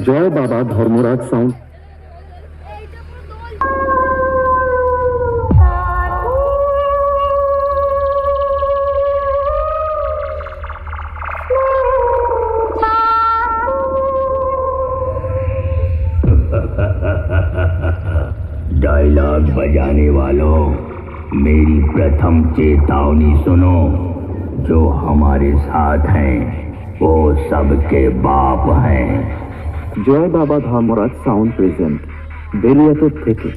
জয় বাবা Dharmaraj sound. Dialogue बजाने वालों, मेरी प्रथम चेतावनी सुनो। जो हमारे साथ हैं वो सबके बाप हैं। জয় বাবা ধর্মরাজ সাউন্ড প্রেজেন্ট বেলিয়াতর থেকে।